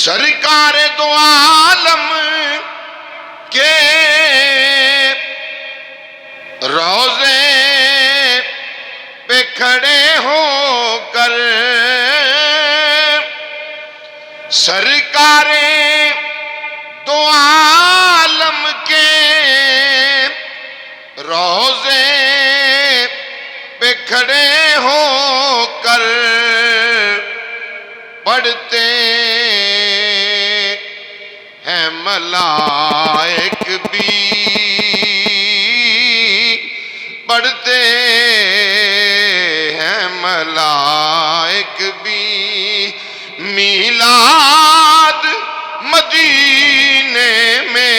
سرکار دو عالم کے روضے پہ کھڑے ہو کر سرکار دو عالم کے روضے پہ کھڑے ہو کر پڑھتے ہیں ملائک بھی، پڑھتے ہیں ملائک بھی میلاد مدینے میں،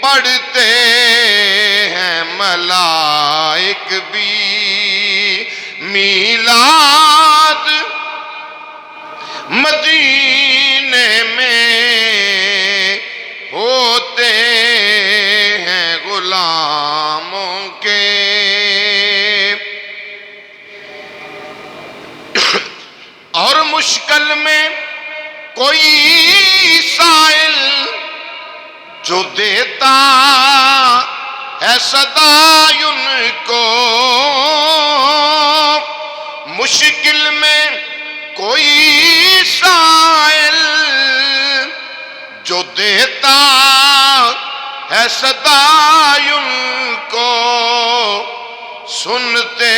پڑھتے ہیں ملائک بھی میلاد مدینے میں، ہوتے ہیں غلاموں کے اور مشکل میں کوئی سائل جو دیتا ہے صدا ان کو، مشکل میں کوئی سائل جو دیتا ہے صدا ان کو، سنتے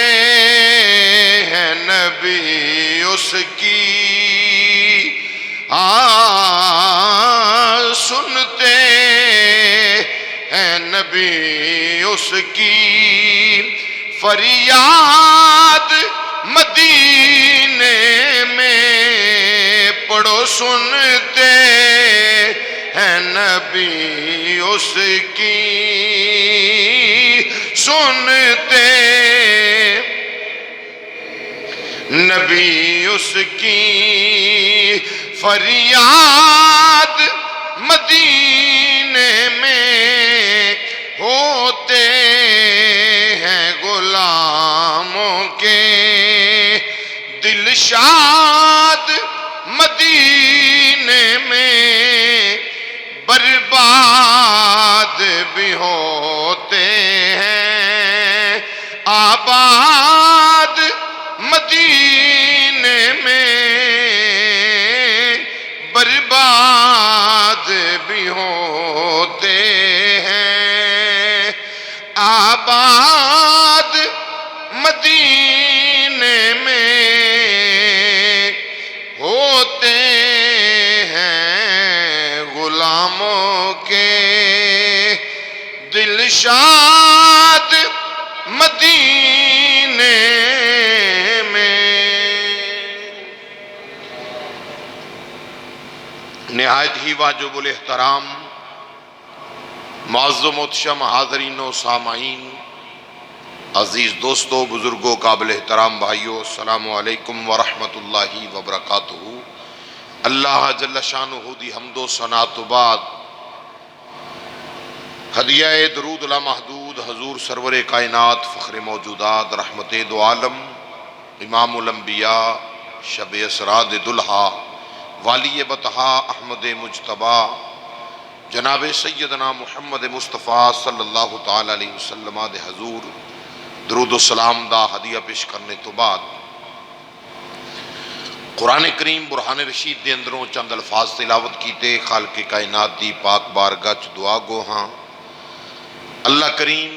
ہیں نبی اس کی سنتے ہیں نبی اس کی فریاد مدینے میں، پڑھو سنتے ہیں نبی اس کی، سنتے نبی اس کی فریاد مدینے میں، ہوتے ہیں غلاموں کے دل شاد مدینے میں، برباد بھی ہوتے ہیں آباد مدینے میں، برباد بھی ہوتے ہیں آباد مدینے میں، ہوتے ہیں غلاموں کے دل شاد مدینے میں۔ نہایت ہی واجب الاحترام معزز و محتشم حاضرین و سامعین، عزیز دوستو، بزرگوں، قابل احترام بھائیو، السلام علیکم ورحمۃ اللہ وبرکاتہ۔ اللہ جل شانہ دی حمد و ثنا تو بعد ہدیہ درود لامحدود حضور سرور کائنات فخر موجودات رحمت دو عالم امام الانبیاء شب اسراء دلہا والی بطحا احمد مجتبیٰ جناب سیدنا محمد مصطفیٰ صلی اللہ تعالی علیہ وسلم دے حضور درود و سلام دا ہدیہ پیش کرنے تو بعد قرآن کریم برہان رشید دے اندروں چند الفاظ تلاوت کیتے، خالق کائنات دی پاک بارگاہ چ دعا گو ہاں اللہ کریم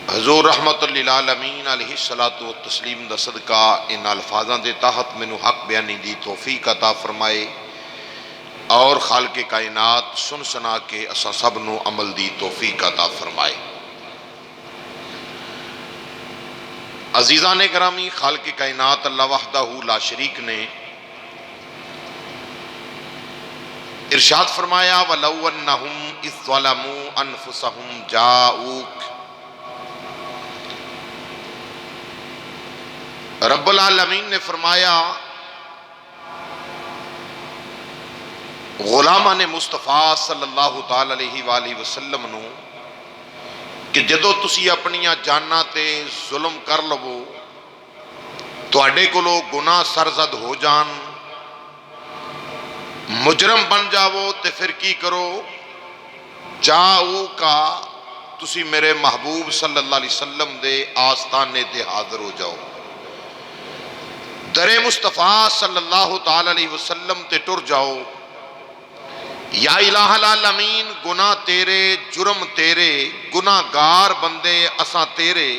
حضور رحمت للعالمین علیہ الصلاۃ والتسلیم دا صدقہ ان الفاظاں دے تحت مینوں حق بیانی دی توفیق عطا فرمائے اور خالق کائنات سن سنا کے اساں سب نو عمل دی توفیق عطا فرمائے۔ عزیزان گرامی، خالق کائنات اللہ وحدہ لا شریک نے ارشاد فرمایا وَلَوْ أَنَّهُمْ إِذْ ظَلَمُوا أَنفُسَهُمْ جَاءُوكَ، رب العالمین نے فرمایا غلامان مصطفیٰ صلی اللہ تعالی علیہ وآلہ وسلم نو کہ جدو تسی اپنیاں جاناں تے ظلم کر لو، تواڈے کولوں گناہ سرزد ہو جان، مجرم بن جاؤ تے پھر کی کرو؟ جاؤ کا تسی میرے محبوب صلی اللہ علیہ وسلم دے آستانے تے حاضر ہو جاؤ، در مصطفیٰ صلی اللہ تعالی علیہ وسلم تے ٹر جاؤ۔ یا الہ العالمین، گناہ تیرے، جرم تیرے، گناہ گار بندے اساں تیرے،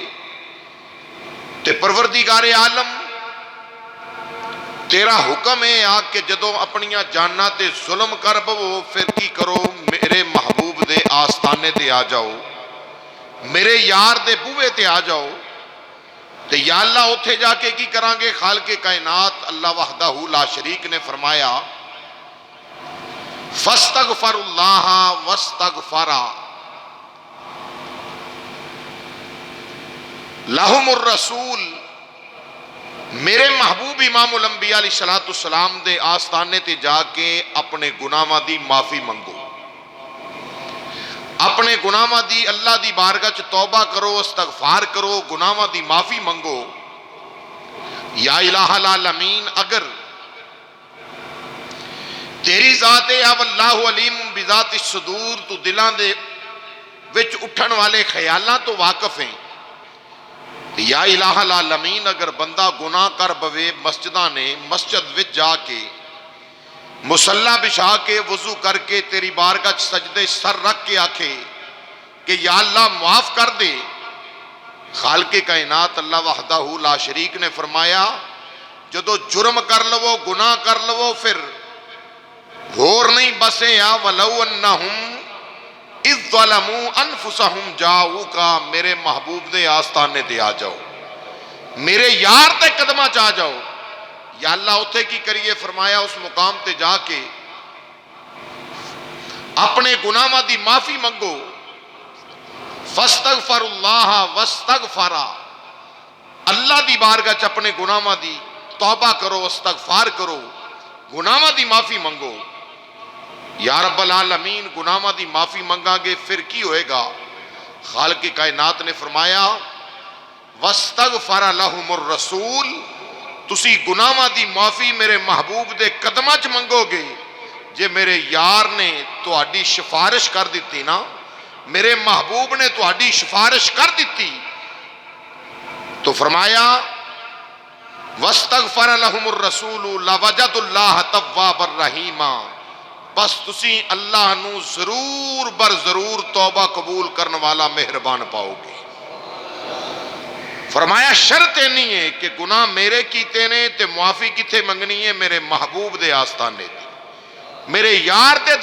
تے پروردگار عالم تیرا حکم ہے آ کہ جدو اپنیاں جانا تے ظلم کر بو پھر کی کرو؟ میرے محبوب دے آستانے تے آ جاؤ، میرے یار دے بوئے تے آ جاؤ۔ تے یا اللہ اتھے جا کے کی کران گے؟ خالق کائنات اللہ وحدہ لا شریک نے فرمایا فاستغفر اللہ واستغفرا لہم الرسول، میرے محبوب امام الانبیاء علیہ السلام دے آستانے تے جا کے اپنے گناہاں دی معافی منگو، اپنے گناہاں دی اللہ دی بارگاہ چ توبہ کرو، استغفار کرو، گناہاں دی معافی منگو۔ یا الہ العالمین، اگر تیری ذات ہے اب اللہ علیم بذات الصدور، تو دلاں دے وچ اٹھن والے خیالاں تو واقف ہیں، یا الہ العالمین اگر بندہ گناہ کر بوے مسجداں نے، مسجد وچ جا کے مصلی بچھا کے وضو کر کے تیری بارگاہ سجدے سر رکھ کے آکھے کہ یا اللہ معاف کر دے، خالق کائنات اللہ وحدہ لا شریک نے فرمایا جدو جرم کر لو، گناہ کر لو، پھر غور نہیں بسے یا وَلَوْ أَنَّهُمْ اِذْ ظَلَمُوا أَنفُسَهُمْ جَاؤُوكَ، میرے محبوب دے آستانے دے آ جاؤ، میرے یار دے قدمہ چاہ جاؤ۔ یا اللہ اتھے کی کریے؟ فرمایا اس مقام تے جا کے اپنے گناہاں دی معافی منگو، فاستغفر اللہ واستغفرا، اللہ دی بارگاہ چ اپنے گناہاں دی توبہ کرو، استغفار کرو، گناہاں دی معافی منگو۔ یا رب العالمین گناہاں دی معافی منگا گے پھر کی ہوئے گا؟ خالق کائنات نے فرمایا واستغفر لہم الرسول، تسی گناہاں دی معافی میرے محبوب دے قدمہ چ منگو گے جے میرے یار نے تہاڈی سفارش کر دیتی نا، میرے محبوب نے تہاڈی سفارش کر دیتی، تو فرمایا واستغفر لہم الرسول لوجد اللہ توابا الرحیما، بس تسی اللہ نو ضرور بر ضرور توبہ قبول کرنے والا مہربان پاؤ گے۔ فرمایا شرط نہیں ہے کہ گناہ میرے کیتے نے تے معافی کتے منگنی ہے؟ میرے محبوب دے آستانے دے، میرے یار دے